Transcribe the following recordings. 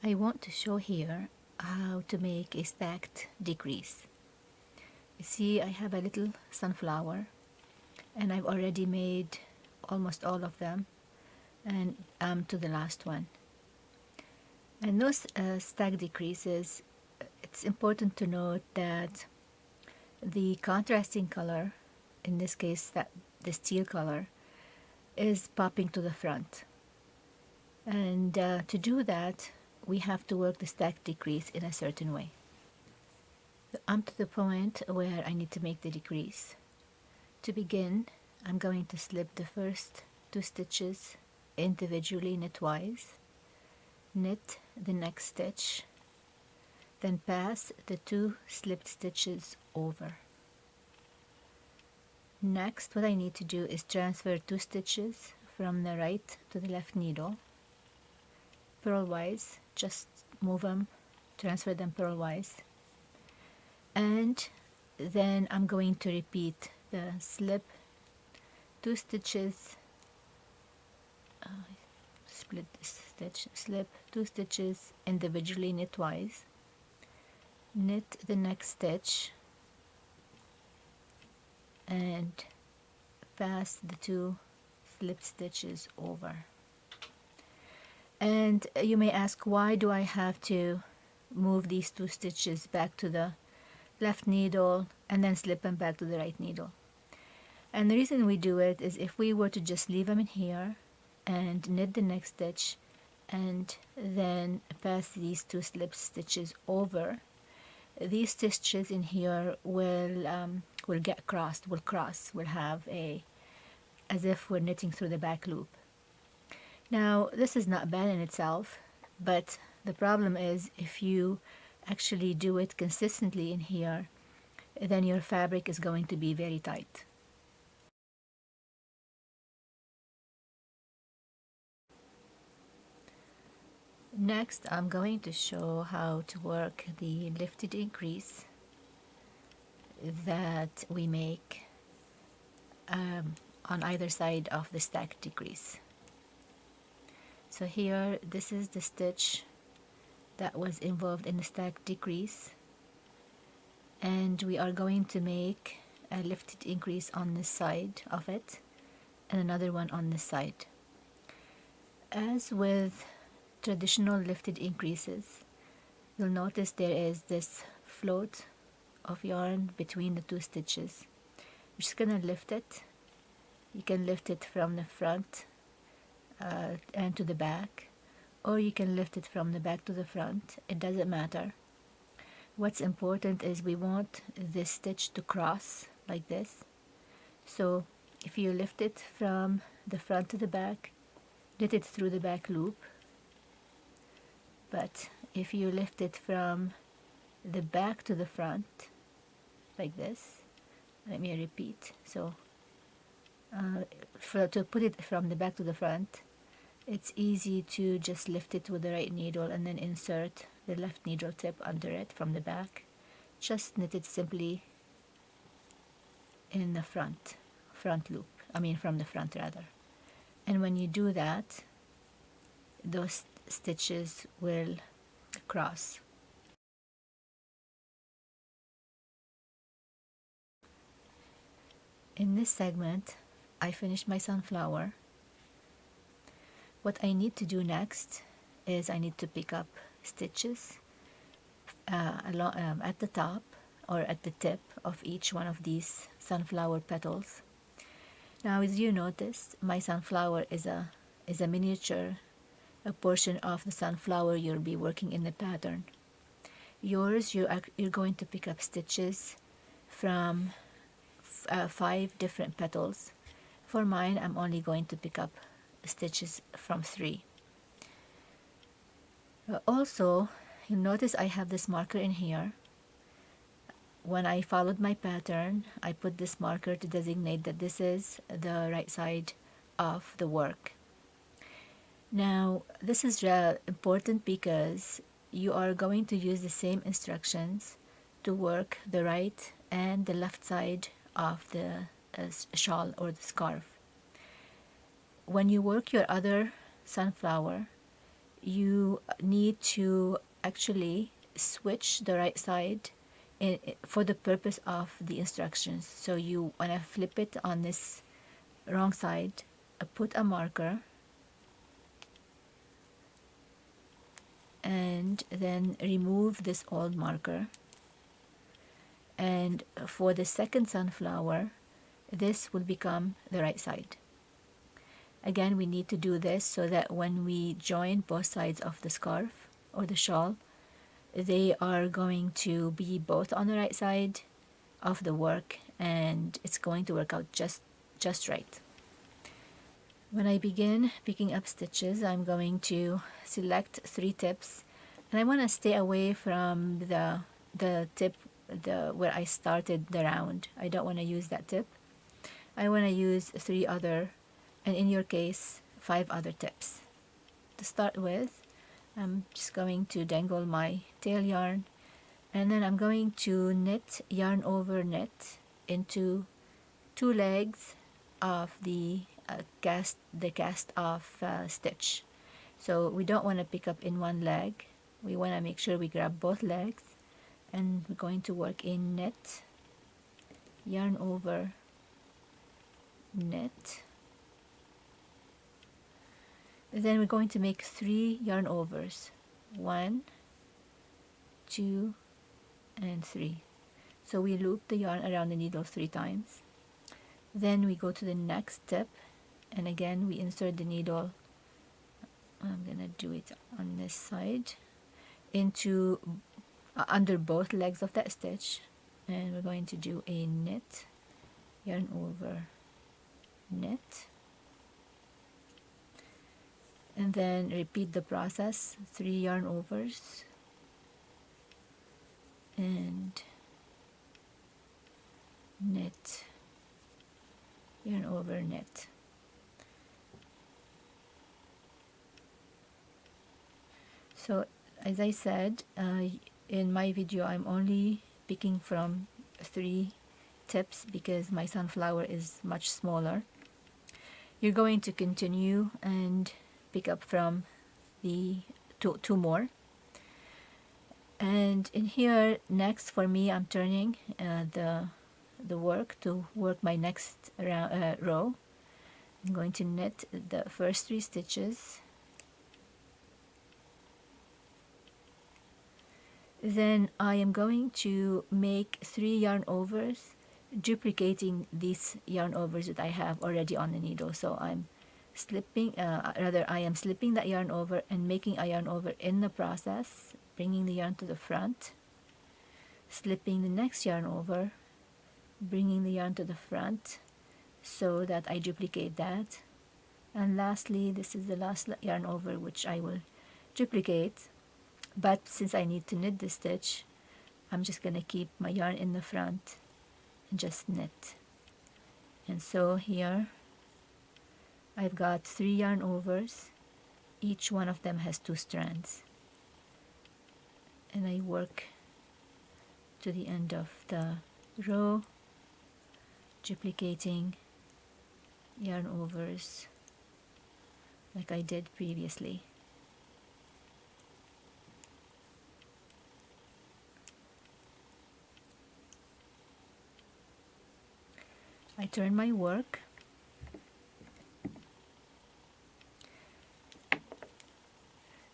I want to show here how to make a stacked decrease. You see, I have a little sunflower and I've already made almost all of them, and I'm to the last one. And those stack decreases, it's important to note that the contrasting color, in this case that the steel color, is popping to the front. And to do that, we have to work the stack decrease in a certain way. I'm to the point where I need to make the decrease. To begin, I'm going to slip the first 2 stitches individually knitwise, knit the next stitch, then pass the 2 slipped stitches over. Next, what I need to do is transfer 2 stitches from the right to the left needle, purlwise, just move them, transfer them purlwise, and then I'm going to repeat the slip 2 stitches, split this stitch, slip 2 stitches individually knitwise, knit the next stitch, and pass the 2 slipped stitches over. And you may ask, why do I have to move these 2 stitches back to the left needle and then slip them back to the right needle? And the reason we do it is if we were to just leave them in here and knit the next stitch and then pass these 2 slipped stitches over, these stitches in here will get crossed, will have as if we're knitting through the back loop. Now, this is not bad in itself, but the problem is if you actually do it consistently in here, then your fabric is going to be very tight. Next, I'm going to show how to work the lifted increase that we make on either side of the stacked decrease. So here, this is the stitch that was involved in the stacked decrease, and we are going to make a lifted increase on this side of it and another one on this side. As with traditional lifted increases, you'll notice there is this float of yarn between the 2 stitches. We're just gonna lift it. You can lift it from the front and to the back, or you can lift it from the back to the front. It doesn't matter. What's important is we want this stitch to cross like this. So if you lift it from the front to the back, knit it through the back loop. But if you lift it from the back to the front, like this, let me repeat. So to put it from the back to the front, it's easy to just lift it with the right needle and then insert the left needle tip under it from the back. Just knit it simply in the front loop, from the front rather. And when you do that, those stitches will cross. In this segment, I finished my sunflower. What I need to do next is I need to pick up stitches at the top or at the tip of each one of these sunflower petals. Now, as you notice, my sunflower is a miniature, a portion of the sunflower you'll be working in the pattern. Yours, you're going to pick up stitches from 5 different petals. For mine, I'm only going to pick up stitches from 3. Also, you'll notice I have this marker in here. When I followed my pattern, I put this marker to designate that this is the right side of the work. Now, this is important because you are going to use the same instructions to work the right and the left side of the shawl or the scarf. When you work your other sunflower, you need to actually switch the right side for the purpose of the instructions. So you want to flip it on this wrong side, put a marker, and then remove this old marker. And for the second sunflower, this will become the right side. Again, we need to do this so that when we join both sides of the scarf or the shawl, they are going to be both on the right side of the work, and it's going to work out just right. When I begin picking up stitches, I'm going to select 3 tips, and I want to stay away from the tip where I started the round. I don't want to use that tip. I want to use 3 other, and in your case 5 other tips. To start with, I'm just going to dangle my tail yarn, and then I'm going to knit yarn over knit into 2 legs of the cast off stitch. So we don't want to pick up in one leg. We want to make sure we grab both legs, and we're going to work in knit, yarn over knit. Then we're going to make 3 yarn overs, 1, 2, and 3. So we loop the yarn around the needle 3 times. Then we go to the next tip, and again we insert the needle, I'm gonna do it on this side, into under both legs of that stitch, and we're going to do a knit, yarn over knit, and then repeat the process, 3 yarn overs and knit, yarn over knit. So as I said, in my video I'm only picking from 3 tips because my sunflower is much smaller. You're going to continue and pick up from the two more. And in here, next for me, I'm turning the work to work my next row. I'm going to knit the first 3 stitches. Then I am going to make 3 yarn overs, duplicating these yarn overs that I have already on the needle. So I'm slipping, I am slipping that yarn over and making a yarn over in the process, bringing the yarn to the front, slipping the next yarn over, bringing the yarn to the front so that I duplicate that. And lastly, this is the last yarn over which I will duplicate, but since I need to knit this stitch, I'm just going to keep my yarn in the front and just knit. And so here I've got 3 yarn overs. Each one of them has 2 strands, and I work to the end of the row, duplicating yarn overs like I did previously. I turn my work,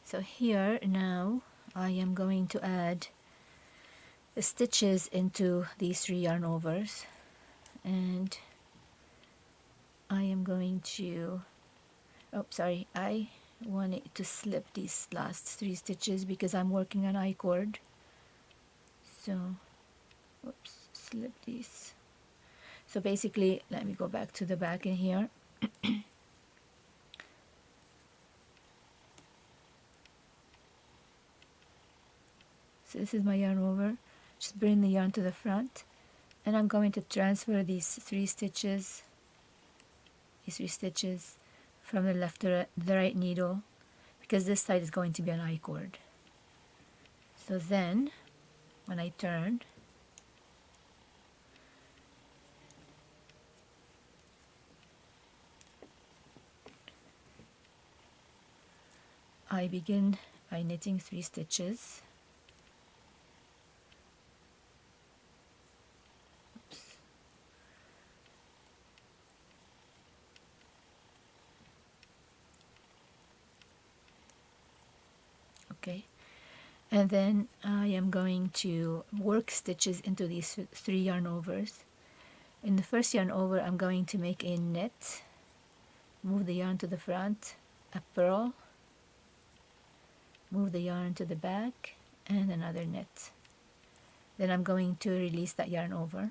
so here now I am going to add the stitches into these 3 yarn overs, and I am going to, I wanted to slip these last 3 stitches because I'm working on I-cord. So, slip these. So basically, let me go back to the back in here. So this is my yarn over. Just bring the yarn to the front, and I'm going to transfer these 3 stitches, from the left to the right needle, because this side is going to be an I-cord. So then, when I turn, I begin by knitting 3 stitches. Oops. Okay, and then I am going to work stitches into these 3 yarn overs. In the first yarn over, I'm going to make a knit, move the yarn to the front, a purl, move the yarn to the back, and another knit. Then I'm going to release that yarn over.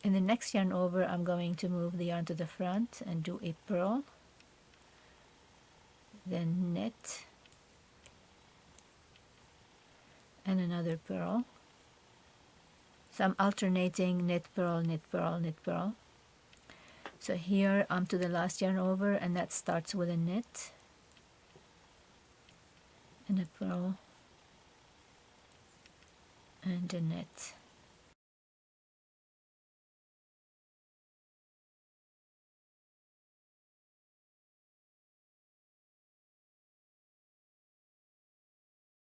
In the next yarn over, I'm going to move the yarn to the front and do a purl, then knit, and another purl. So I'm alternating knit, purl, knit, purl, knit, purl. So here I'm to the last yarn over, and that starts with a knit and a purl and a knit.